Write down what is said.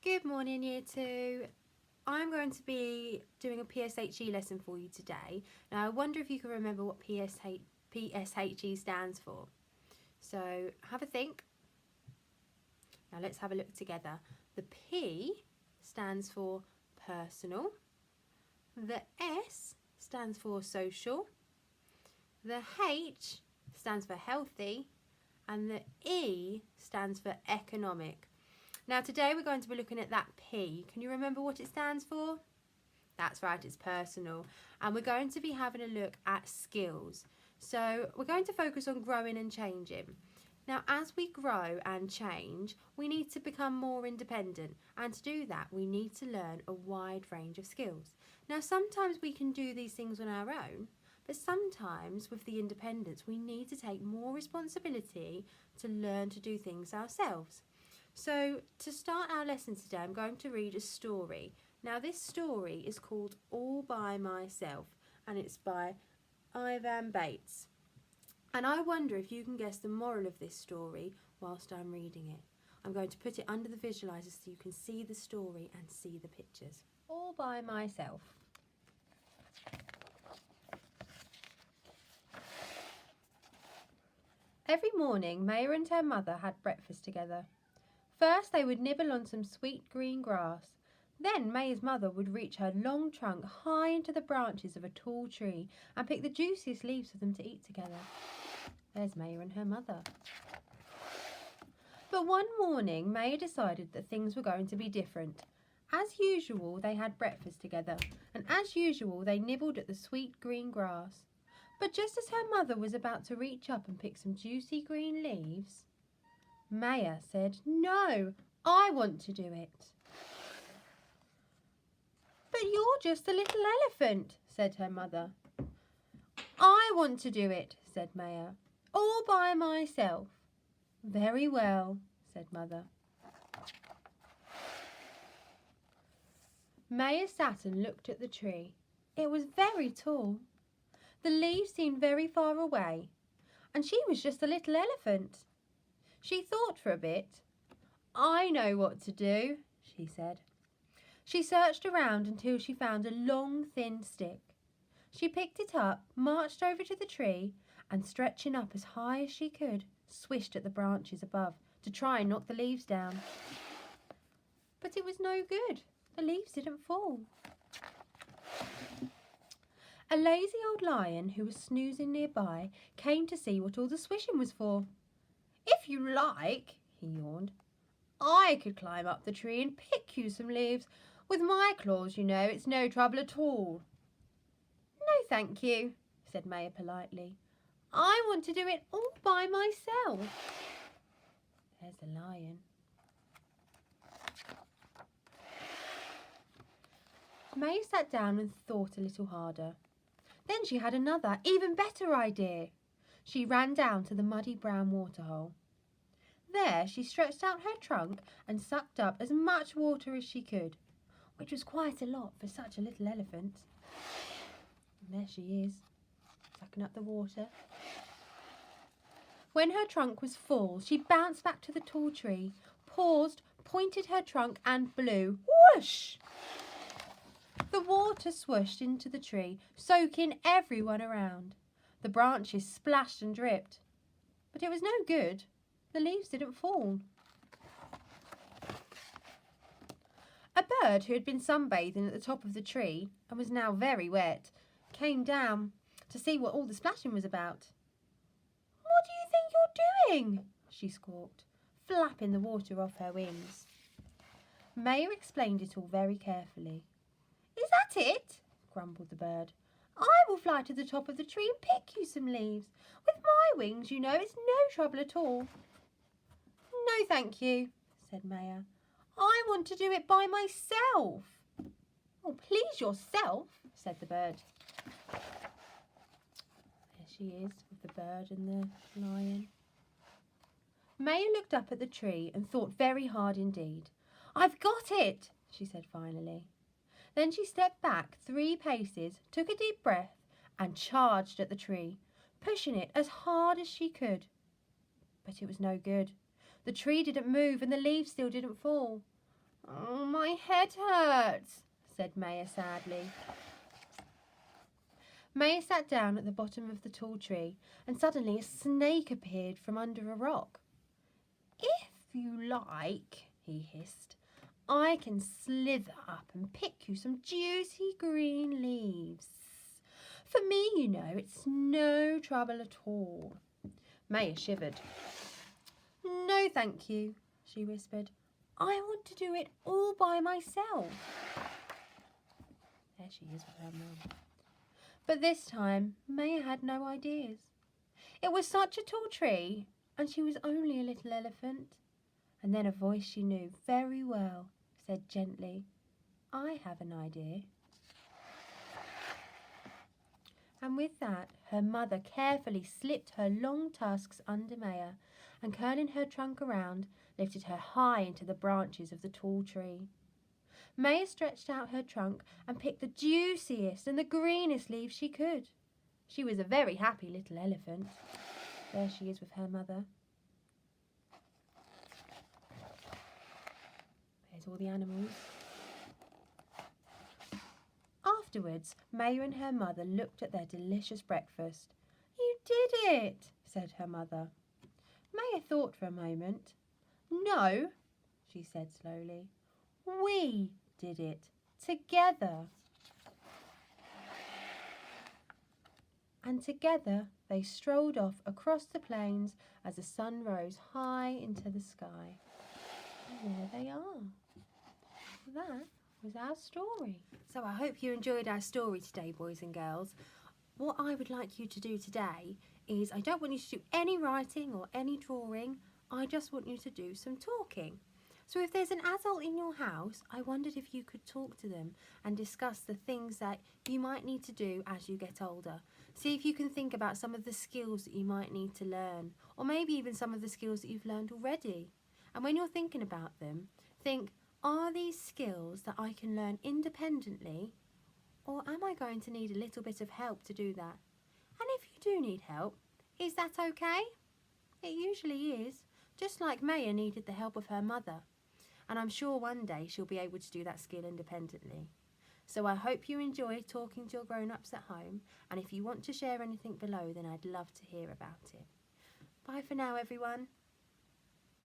Good morning, Year 2. I'm going to be doing a PSHE lesson for you today. Now, I wonder if you can remember what PSHE stands for. So, have a think. Now, let's have a look together. The P stands for personal. The S stands for social. The H stands for healthy. And the E stands for economic. Now today we're going to be looking at that P. Can you remember what it stands for? That's right, it's personal. And we're going to be having a look at skills. So we're going to focus on growing and changing. Now as we grow and change, we need to become more independent. And to do that, we need to learn a wide range of skills. Now sometimes we can do these things on our own, but sometimes with the independence, we need to take more responsibility to learn to do things ourselves. So to start our lesson today, I'm going to read a story. Now this story is called All by Myself and it's by Ivan Bates. And I wonder if you can guess the moral of this story whilst I'm reading it. I'm going to put it under the visualizer so you can see the story and see the pictures. All by myself. Every morning, Maya and her mother had breakfast together. First, they would nibble on some sweet green grass. Then Maya's mother would reach her long trunk high into the branches of a tall tree and pick the juiciest leaves for them to eat together. There's Maya and her mother. But one morning, Maya decided that things were going to be different. As usual, they had breakfast together, and as usual, they nibbled at the sweet green grass. But just as her mother was about to reach up and pick some juicy green leaves, Maya said, "No, I want to do it." "But you're just a little elephant," said her mother. "I want to do it," said Maya, "all by myself." "Very well," said Mother. Maya sat and looked at the tree. It was very tall. The leaves seemed very far away, and she was just a little elephant. She thought for a bit. "I know what to do," she said. She searched around until she found a long, thin stick. She picked it up, marched over to the tree, and stretching up as high as she could, swished at the branches above to try and knock the leaves down. But it was no good. The leaves didn't fall. A lazy old lion who was snoozing nearby came to see what all the swishing was for. "If you like," he yawned, "I could climb up the tree and pick you some leaves. With my claws, you know, it's no trouble at all." "No, thank you," said Maya politely. "I want to do it all by myself." There's the lion. Maya sat down and thought a little harder. Then she had another, even better idea. She ran down to the muddy brown waterhole. There she stretched out her trunk and sucked up as much water as she could, which was quite a lot for such a little elephant. And there she is, sucking up the water. When her trunk was full, she bounced back to the tall tree, paused, pointed her trunk and blew. Whoosh! The water swooshed into the tree, soaking everyone around. The branches splashed and dripped. But it was no good. The leaves didn't fall. A bird who had been sunbathing at the top of the tree and was now very wet came down to see what all the splashing was about. "What do you think you're doing?" she squawked, flapping the water off her wings. Maya explained it all very carefully. "Is that it?" grumbled the bird. "I will fly to the top of the tree and pick you some leaves. With my wings, you know, it's no trouble at all." "No, thank you," said Maya. "I want to do it by myself." "Oh, please yourself," said the bird. There she is with the bird and the lion. Maya looked up at the tree and thought very hard indeed. "I've got it," she said finally. Then she stepped back 3 paces, took a deep breath and charged at the tree, pushing it as hard as she could. But it was no good. The tree didn't move and the leaves still didn't fall. Oh, my head hurts, said Maya sadly. Maya sat down at the bottom of the tall tree and suddenly a snake appeared from under a rock. If you like, he hissed, I can slither up and pick you some juicy green leaves. For me, you know, it's no trouble at all. Maya shivered. No, thank you, she whispered. I want to do it all by myself. There she is with her mum. But this time, Maya had no ideas. It was such a tall tree, and she was only a little elephant. And then a voice she knew very well said gently, I have an idea. And with that, her mother carefully slipped her long tusks under Maya and, curling her trunk around, lifted her high into the branches of the tall tree. Maya stretched out her trunk and picked the juiciest and the greenest leaves she could. She was a very happy little elephant. There she is with her mother. There's all the animals. Afterwards, Maya and her mother looked at their delicious breakfast. You did it, said her mother. Maya thought for a moment. No, she said slowly. We did it together. And together they strolled off across the plains as the sun rose high into the sky. And there they are. That was our story. So I hope you enjoyed our story today, boys and girls. What I would like you to do today is, I don't want you to do any writing or any drawing. I just want you to do some talking. So if there's an adult in your house, I wondered if you could talk to them and discuss the things that you might need to do as you get older. See if you can think about some of the skills that you might need to learn, or maybe even some of the skills that you've learned already. And when you're thinking about them, think, are these skills that I can learn independently, or am I going to need a little bit of help to do that? And if you do need help, is that okay? It usually is, just like Maya needed the help of her mother. And I'm sure one day she'll be able to do that skill independently. So I hope you enjoy talking to your grown-ups at home, and if you want to share anything below, then I'd love to hear about it. Bye for now, everyone.